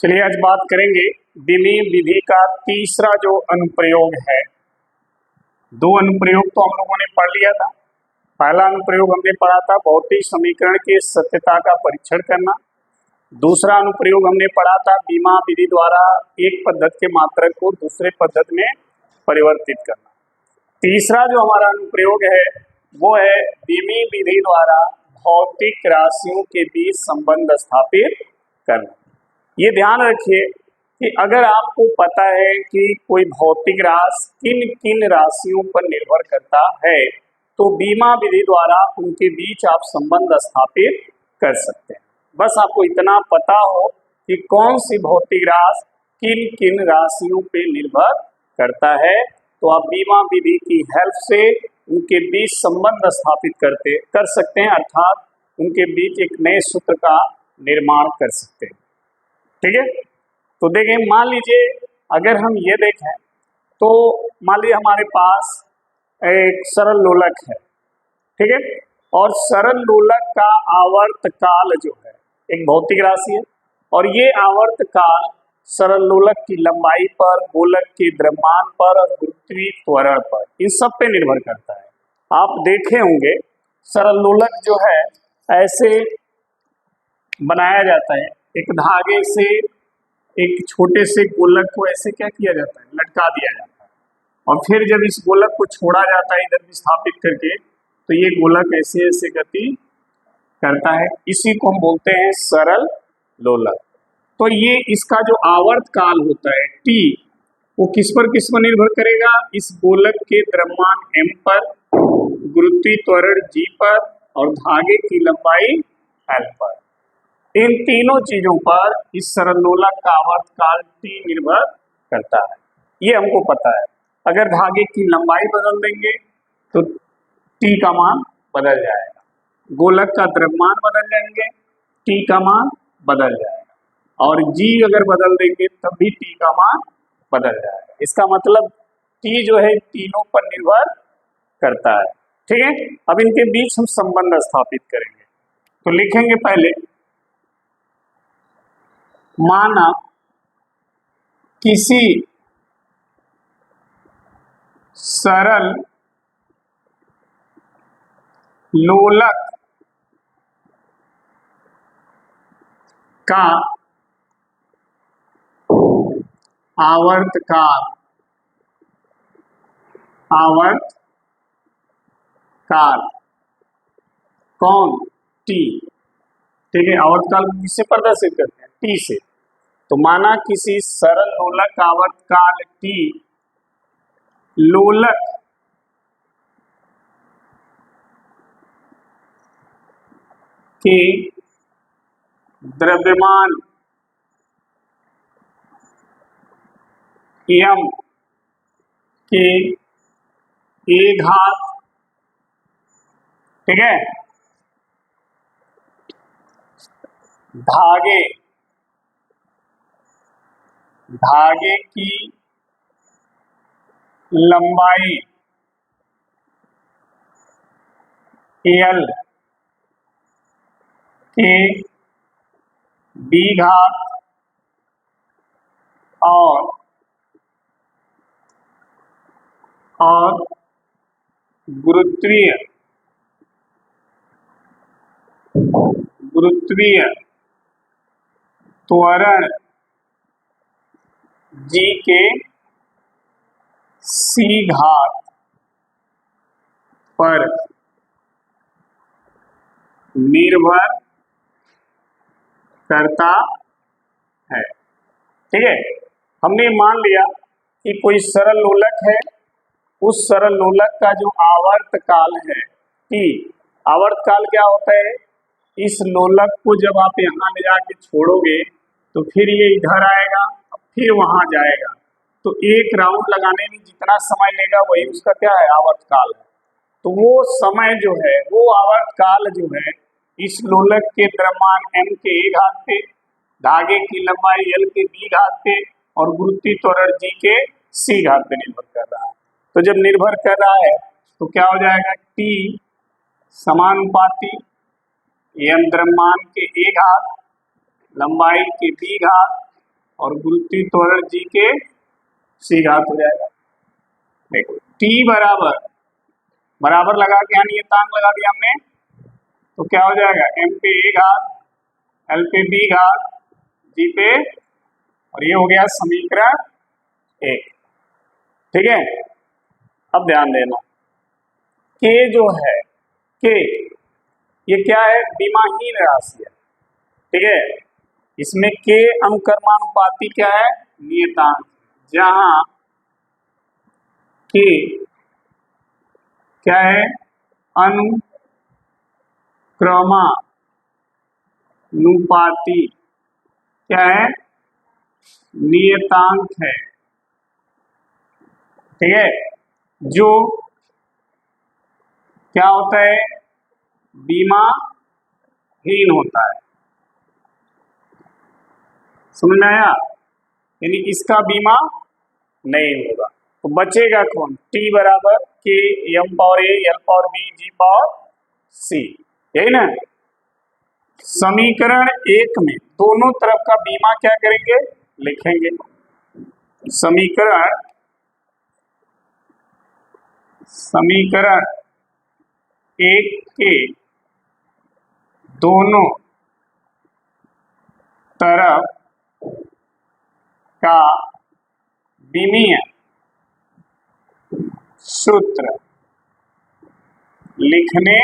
चलिए आज बात करेंगे डिमी विधि का तीसरा जो अनुप्रयोग है। दो अनुप्रयोग तो हम लोगों ने पढ़ लिया था। पहला अनुप्रयोग हमने पढ़ा था भौतिक समीकरण की सत्यता का परीक्षण करना। दूसरा अनुप्रयोग हमने पढ़ा था बीमा विधि द्वारा एक पद्धति के मात्रक को दूसरे पद्धति में परिवर्तित करना। तीसरा जो हमारा अनुप्रयोग है वो है डिमी विधि द्वारा भौतिक राशियों के बीच संबंध स्थापित करना। ये ध्यान रखिए कि अगर आपको पता है कि कोई भौतिक राशि किन किन राशियों पर निर्भर करता है तो बीमा विधि द्वारा उनके बीच आप संबंध स्थापित कर सकते हैं। बस आपको इतना पता हो कि कौन सी भौतिक राशि किन किन राशियों पे निर्भर करता है तो आप बीमा विधि की हेल्प से उनके बीच संबंध स्थापित कर सकते हैं, अर्थात उनके बीच एक नए सूत्र का निर्माण कर सकते हैं। ठीक है, तो देखें, मान लीजिए अगर हम ये देखें तो मान लीजिए हमारे पास एक सरल लोलक है, ठीक है, और सरल लोलक का आवर्त काल जो है एक भौतिक राशि है और ये आवर्त काल सरल लोलक की लंबाई पर, गोलक के द्रव्यमान पर और गुरुत्वीय त्वरण पर, इन सब पे निर्भर करता है। आप देखे होंगे सरल लोलक जो है ऐसे बनाया जाता है, एक धागे से एक छोटे से गोलक को ऐसे क्या किया जाता है, लटका दिया जाता है और फिर जब इस गोलक को छोड़ा जाता है इधर विस्थापित करके तो ये गोलक ऐसे ऐसे गति करता है। इसी को हम बोलते हैं सरल लोलक। तो ये इसका जो आवर्त काल होता है टी, वो किस पर निर्भर करेगा, इस गोलक के द्रव्यमान m पर, गुरुत्वीय त्वरण g पर और धागे की लंबाई l पर। इन तीनों चीजों पर इस सरल लोलक का आवर्त काल t निर्भर करता है, ये हमको पता है। अगर धागे की लंबाई बदल देंगे तो t का मान बदल जाएगा, गोलक का द्रव्यमान बदल जाएंगे t का मान बदल जाएगा और g अगर बदल देंगे तब भी t का मान बदल जाएगा। इसका मतलब t जो है तीनों पर निर्भर करता है। ठीक है, अब इनके बीच हम संबंध स्थापित करेंगे तो लिखेंगे पहले, माना किसी सरल लोलक का आवर्त काल कौन t, ठीक है, आवर्त काल किससे प्रदर्शित करते हैं, t से। तो माना किसी सरल लोलक का आवर्त काल t लोलक के द्रव्यमान m के a घात, ठीक है, धागे की लंबाई l के b घात और गुरुत्वीय त्वरण g के c घात पर निर्भर करता है। ठीक है, हमने मान लिया कि कोई सरल लोलक है, उस सरल लोलक का जो आवर्त काल है t, आवर्त काल क्या होता है, इस लोलक को जब आप यहाँ ले जाके छोड़ोगे तो फिर ये इधर आएगा फिर वहां जाएगा, तो एक राउंड लगाने में जितना समय लेगा वही उसका क्या है, आवर्त काल है। तो वो समय जो है, वो आवर्त काल जो है इस लोलक के द्रव्यमान m के a घात पे, धागे की लंबाई l के b घात पे और गुरुत्वीय त्वरण g के c घात पे निर्भर कर रहा है। तो जब निर्भर कर रहा है तो क्या हो जाएगा, t समानुपाती m द्रव्यमान के a घात, लंबाई के b घात और गुरुत्वीय त्वरण जी के सी घात हो जाएगा। देखो टी बराबर बराबर लगा के यहाँ नियतांक लगा दिया हमने, तो क्या हो जाएगा m पे a घात l पे b घात g पे, और ये हो गया समीकरण 1। ठीक है, अब ध्यान देना k जो है k ये क्या है, विमाहीन राशि है। ठीक है, इसमें k अनुक्रमानुपाती क्या है, नियतांक, जहां k क्या है, अनुक्रमानुपाती क्या है, नियतांक है। ठीक है, जो क्या होता है, विमाहीन होता है। समझ में आया, यानी इसका बीमा नहीं होगा, तो बचेगा कौन, टी बराबर के M power A L power B G power C, यही ना। समीकरण 1 में दोनों तरफ का बीमा क्या करेंगे, लिखेंगे। समीकरण 1 के दोनों तरफ का विमीय सूत्र लिखने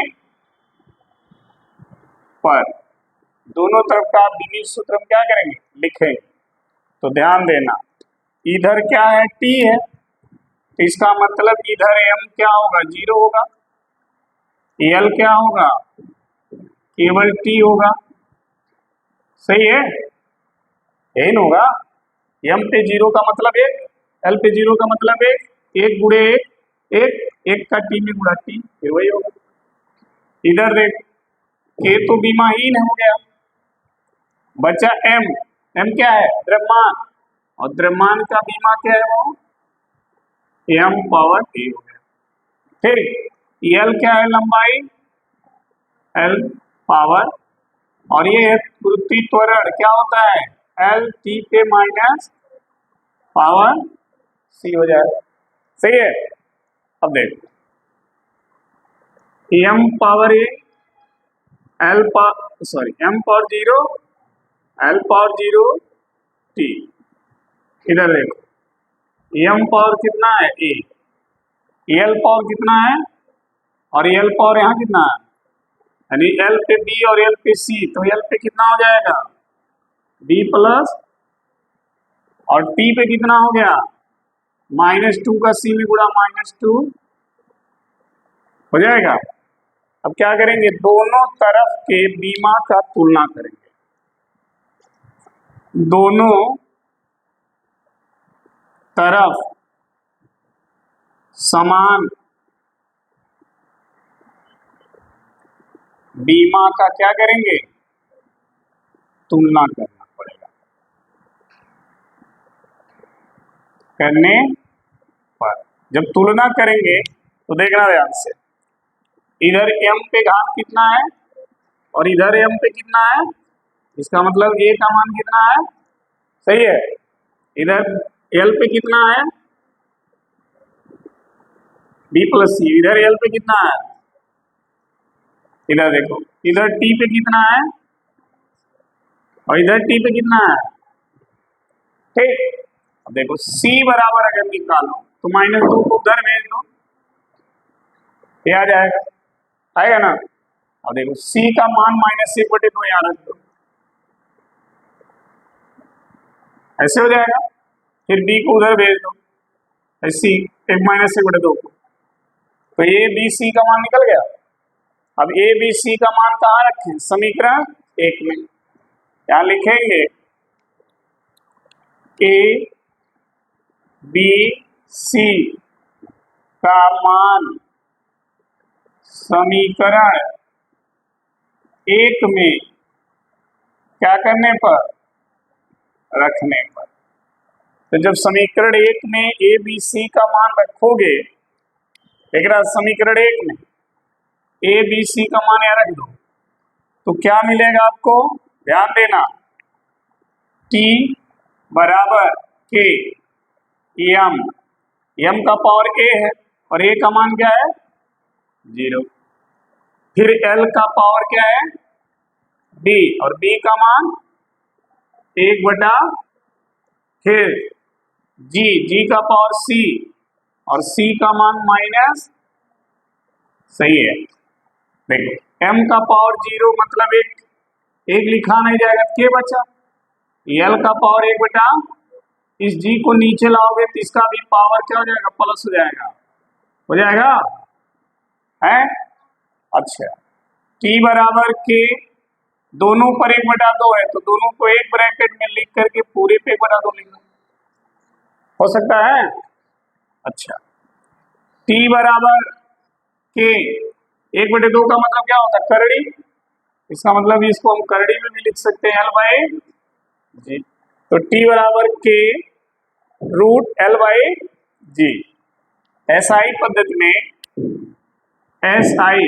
पर, दोनों तरफ का विमीय सूत्र हम क्या करेंगे, लिखेंगे। तो ध्यान देना, इधर क्या है, टी है, तो इसका मतलब इधर m क्या होगा, 0 होगा, l क्या होगा, केवल t होगा। सही है, यही ना होगा, m पे 0 का मतलब 1, l पे 0 का मतलब 1, 1 गुणे 1, 1 का t में गुणा t, ये वही होगा। इधर देख, k तो विमाहीन हो गया, बचा m, m क्या है, द्रव्यमान, और द्रव्यमान का बीमा क्या है, वो m पावर a हो गया। ठीक, l क्या है, लंबाई, l पावर, और ये गुरुत्वीय त्वरण क्या होता है, l t पे माइनस पावर c हो जाएगा। सही है, अब देखो m power a l power sorry m power 0 l power 0 t, इधर देखो m पावर कितना है a, l पावर कितना है, और l पावर यहाँ कितना है, यानी l पे b और l पे c, तो l पे कितना हो जाएगा, b प्लस, और t पे कितना हो गया, -2 का c में गुणा -2 हो जाएगा। अब क्या करेंगे, दोनों तरफ के बीमा का तुलना करेंगे, दोनों तरफ समान बीमा का क्या करेंगे, तुलना करना पड़ेगा। करने पर जब तुलना करेंगे तो देखना ध्यान से, इधर m पे घात कितना है और इधर m पे कितना है, इसका मतलब a का मान कितना है, सही है। इधर l पे कितना है, b प्लस c, इधर l पे कितना है, इधर देखो इधर t पे कितना है और इधर t पे कितना है। ठीक, अब देखो c बराबर अगर निकालो तो -2 को उधर भेज दो, ये आ जाएगा, आएगा ना। अब देखो c का मान -1/2 यहाँ रख दो, ऐसे हो जाएगा, फिर b को उधर भेज दो, c 1 को, तो a b c का मान निकल गया। अब a b c का मान कहाँ रखें, समीकरण 1 में, यहाँ लिखेंगे a b c का मान समीकरण 1 में क्या करने पर, रखने पर। तो जब समीकरण 1 में a b c का मान रखोगे, एक समीकरण 1 में a b c का मान यहाँ रख दो, तो क्या मिलेगा आपको, ध्यान देना, t बराबर के एम, एम का पावर ए है और ए का मान क्या है 0। फिर एल का पावर क्या है बी और बी का मान 1 बटा, फिर जी, जी का पावर सी और सी का मान माइनस, सही है। देखो m का पावर 0 मतलब एक लिखा नहीं जाएगा, के बचा। l का पावर 1 बटा, इस g को नीचे लाओगे तो इसका भी पावर क्या हो जाएगा प्लस हो जाएगा है। अच्छा, t बराबर के, दोनों पर 1/2 है तो दोनों को एक ब्रैकेट में लिख करके पूरे पे 1/2 लिखना हो सकता है। अच्छा, t बराबर के 1/2 का मतलब क्या होता है करड़ी, इसका मतलब इसको हम करड़ी में भी लिख सकते हैं L/G। तो t बराबर के रूट L/G। SI पद्धति में, SI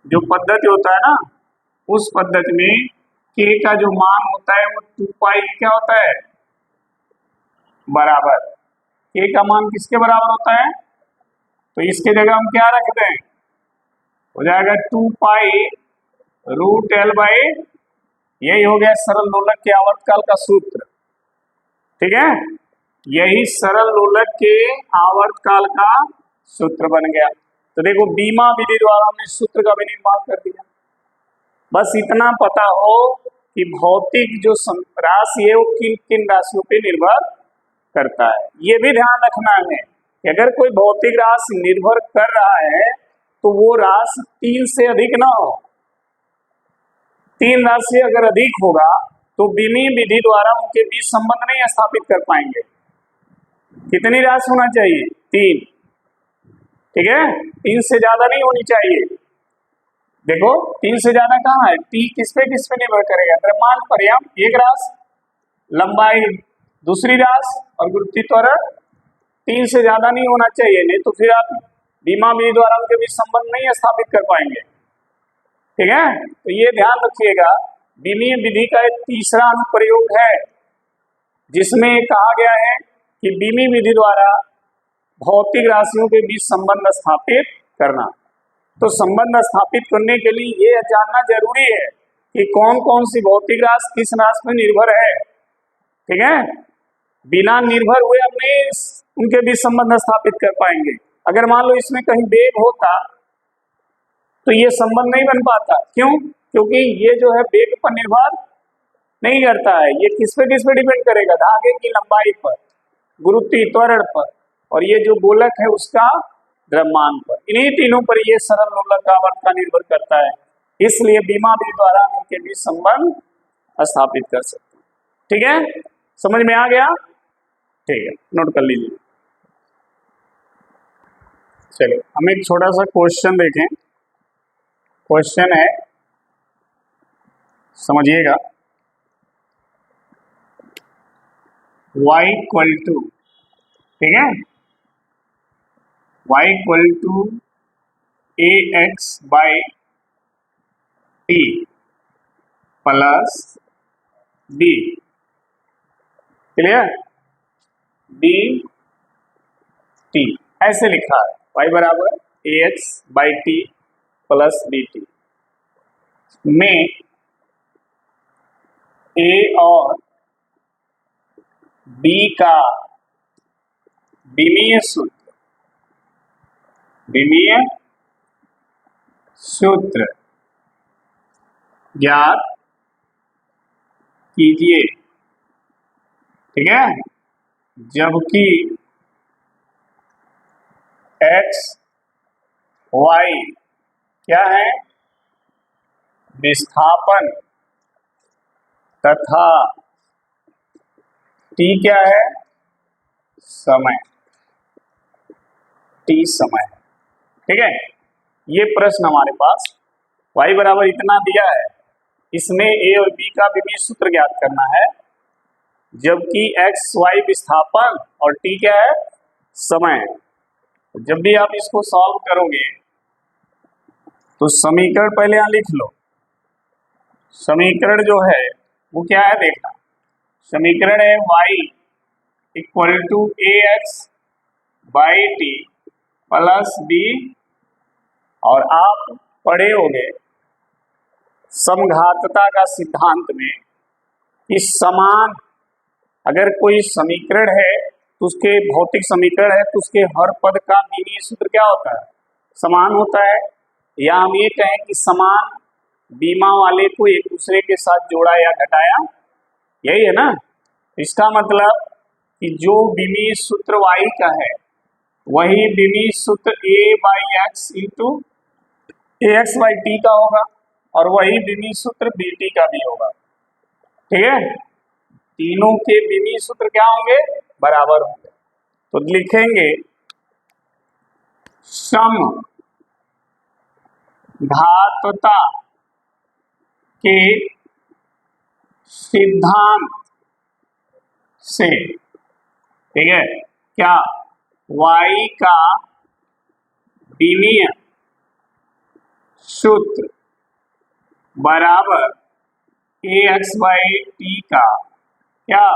जो पद्धति होता है ना, उस पद्धति में k का जो मान होता है वो 2π क्या होता है बराबर, k का मान किसके बराबर होता है, तो इसके जगह हम क्या रख दें, हो जाएगा 2π रूट L/, यही हो गया सरल लोलक के आवर्तकाल का सूत्र। ठीक है, यही सरल लोलक के आवर्तकाल का सूत्र बन गया। तो देखो बीमा विधि द्वारा हमने सूत्र का भी निर्माण कर दिया। बस इतना पता हो कि भौतिक जो राशि है वो किन किन राशियों पे निर्भर करता है। ये भी ध्यान रखना है कि अगर कोई भौतिक राशि निर्भर कर रहा है तो वो राशि 3 से अधिक ना हो। 3 राशि अगर अधिक होगा तो बीमीय विधि द्वारा उनके बीच संबंध नहीं स्थापित कर पाएंगे। कितनी राशि होना चाहिए 3, ठीक है, 3 से ज्यादा नहीं होनी चाहिए। देखो 3 से ज्यादा कहाँ है, टी किस पे निर्भर करेगा, द्रव्यमान पर या एक राशि, लंबाई दूसरी राशि और गुरुत्वीय त्वरण 3 से ज्यादा नहीं होना चाहिए, नहीं तो फिर आप बीमा विधि द्वारा उनके बीच संबंध नहीं स्थापित कर पाएंगे। ठीक है, तो ये ध्यान रखिएगा। बीमीय विधि का एक तीसरा अनुप्रयोग है जिसमें कहा गया है कि बीमीय विधि द्वारा भौतिक राशियों के बीच संबंध स्थापित करना। तो संबंध स्थापित करने के लिए ये जानना जरूरी है कि कौन कौन सी भौतिक राशि किस राशि में निर्भर है। ठीक है, बिना निर्भर हुए हम नहीं उनके बीच संबंध स्थापित कर पाएंगे। अगर मान लो इसमें कहीं वेग होता तो ये संबंध नहीं बन पाता। क्यों? क्योंकि ये जो है वेग पर निर्भर नहीं करता है, ये किस पे डिपेंड करेगा, धागे की लंबाई पर, गुरुत्वीय त्वरण पर और ये जो गोलक है उसका द्रव्यमान पर। इन्हीं तीनों पर ये सरल लोलक आवर्तकाल निर्भर करता है, इसलिए बीमा विधि द्वारा हम इनके बीच संबंध स्थापित कर सकते हैं। ठीक है, समझ में आ गया? ठीक है, नोट कर लीजिए। चलिए हम एक छोटा सा क्वेश्चन देखें। क्वेश्चन है, समझिएगा, y इक्वल टू, ठीक है, y equal to ax by T plus b, clear, D T ऐसे लिखा है, y बराबर ax by T plus B T में a और b का विमीय सूत्र ज्ञात कीजिए। ठीक है, जबकि x y क्या है, विस्थापन तथा t क्या है, समय, t समय। ठीक है, ये प्रश्न हमारे पास y बराबर इतना दिया है, इसमें a और b का विमीय सूत्र ज्ञात करना है, जबकि x y विस्थापन और t क्या है, समय। जब भी आप इसको सॉल्व करोगे तो समीकरण पहले यहां लिख लो। समीकरण जो है वो क्या है देखना, समीकरण है y equal to A X by T plus B, और आप पढ़े होंगे समघातता का सिद्धांत में कि समान अगर कोई समीकरण है तो उसके भौतिक समीकरण है तो उसके हर पद का बीमीय सूत्र क्या होता है? समान होता है। या हम ये कहें कि समान बीमा वाले को एक दूसरे के साथ जोड़ा या घटाया, यही है ना। इसका मतलब कि जो बीमीय सूत्र y का है वही बीमीय सूत्र a by x into A X by T का होगा, और वही बीमीय सूत्र बी टी का भी होगा। ठीक है, तीनों के बीमीय सूत्र क्या होंगे? बराबर होंगे। तो लिखेंगे समघातता के सिद्धांत से, ठीक है, क्या y का बीमीय सूत्र बराबर ए एक्स बाई टी का क्या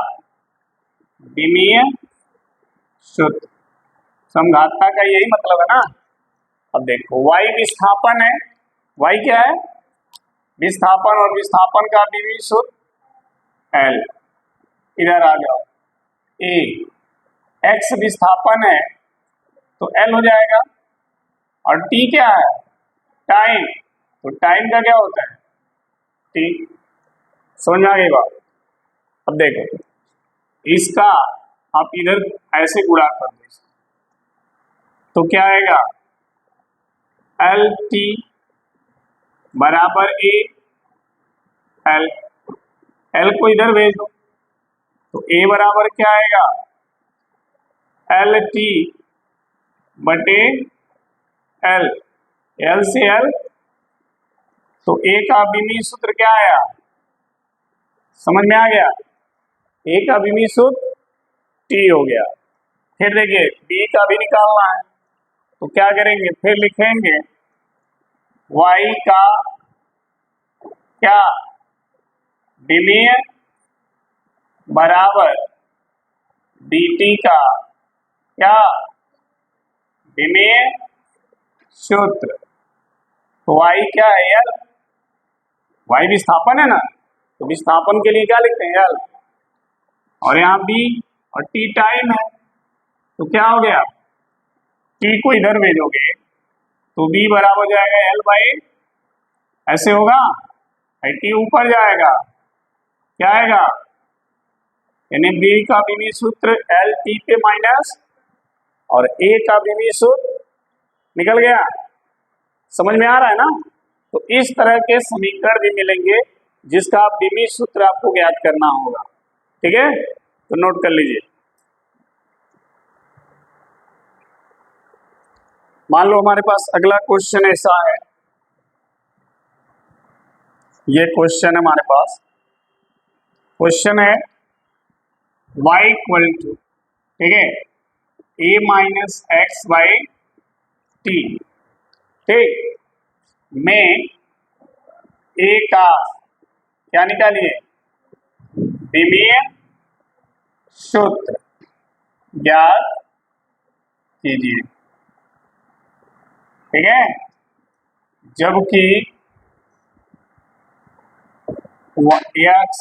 बीमीय सूत्र। समघातता का यही मतलब है ना। अब देखो y विस्थापन है, y क्या है? विस्थापन, और विस्थापन का बीमीय सूत्र L। इधर आ जाओ, a x विस्थापन है तो L हो जाएगा, और t क्या है? टाइम, तो टाइम का क्या होता है? t। समझ में आ गई बात? अब देखो इसका आप इधर ऐसे गुणा कर दो, तो क्या आएगा? एल टी बराबर ए एल, एल को इधर भेज दो तो ए बराबर क्या आएगा? एल टी बटे एल, एल से एल, तो ए का बीमीय सूत्र क्या आया? समझ में आ गया? ए का बीमीय सूत्र टी हो गया। फिर देखिए बी का भी निकालना है, तो क्या करेंगे? फिर लिखेंगे y का क्या बीमीय बराबर dt का क्या बीमीय सूत्र। तो y क्या है यार? y विस्थापन है ना, तो विस्थापन के लिए क्या लिखते हैं? L, और यहाँ b और t टाइम है, तो क्या हो गया? t को इधर भेजोगे तो b बराबर हो जाएगा L बाई, ऐसे होगा, t ऊपर जाएगा, क्या आएगा? यानी b का बीमीय सूत्र L t पे माइनस, और a का बीमीय सूत्र निकल गया। समझ में आ रहा है ना? तो इस तरह के समीकरण भी मिलेंगे जिसका बीमीय सूत्र आपको ज्ञात करना होगा। ठीक है, तो नोट कर लीजिए। मान लो हमारे पास अगला क्वेश्चन ऐसा है, ये क्वेश्चन है हमारे पास, क्वेश्चन है y इक्वल टू, ठीक है, a minus x by T, ठीक, में a का क्या निकालिए? बीमीय सूत्र ज्ञात कीजिए। ठीक है, जबकि एक्स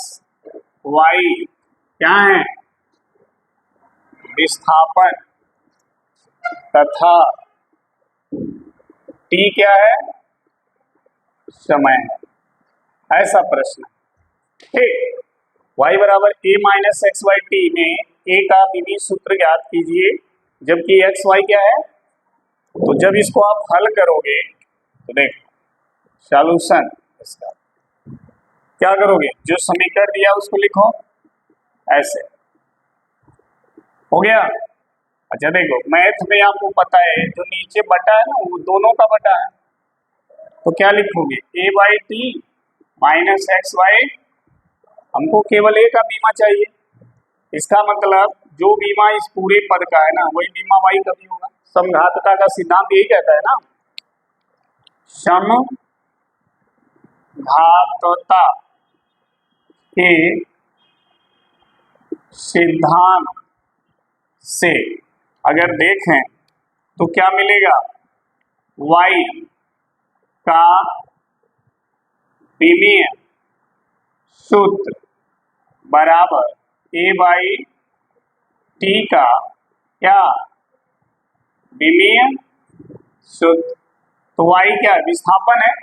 वाई क्या है? विस्थापन, तथा टी क्या है? समय है। ऐसा प्रश्न, ठीक। y बराबर a minus X Y T में a का बीमीय सूत्र ज्ञात कीजिए, जबकि एक्स वाई क्या है? तो जब इसको आप हल करोगे तो देखो सॉल्यूशन इसका क्या करोगे? जो समीकरण दिया उसको लिखो ऐसे, हो गया। अच्छा देखो मैथ में आपको पता है जो नीचे बटा है ना वो दोनों का बटा है, तो क्या लिखोगे? a by T minus X Y, हमको केवल a का बीमा चाहिए, इसका मतलब जो बीमा इस पूरे पद का है ना वही बीमा y का भी होगा। समघातता का सिद्धांत यही कहता है ना, समघातता के सिद्धांत से अगर देखें तो क्या मिलेगा, y का विमीय सूत्र बराबर a/t का क्या विमीय सूत्र। तो y क्या है, विस्थापन है,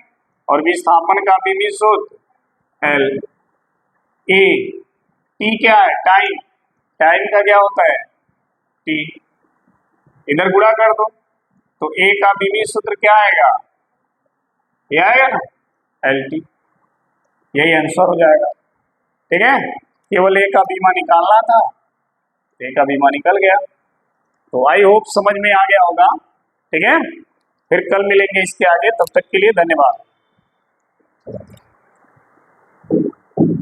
और विस्थापन का विमीय सूत्र L। a t क्या है, टाइम, टाइम का क्या होता है t, इधर गुणा कर दो तो a का विमीय सूत्र क्या आएगा, ये आएगा ना LT, यही आंसर हो जाएगा। ठीक है, केवल a का बीमा निकालना था, a का बीमा निकल गया। तो आई होप समझ में आ गया होगा। ठीक है, फिर कल मिलेंगे इसके आगे, तब तक के लिए धन्यवाद।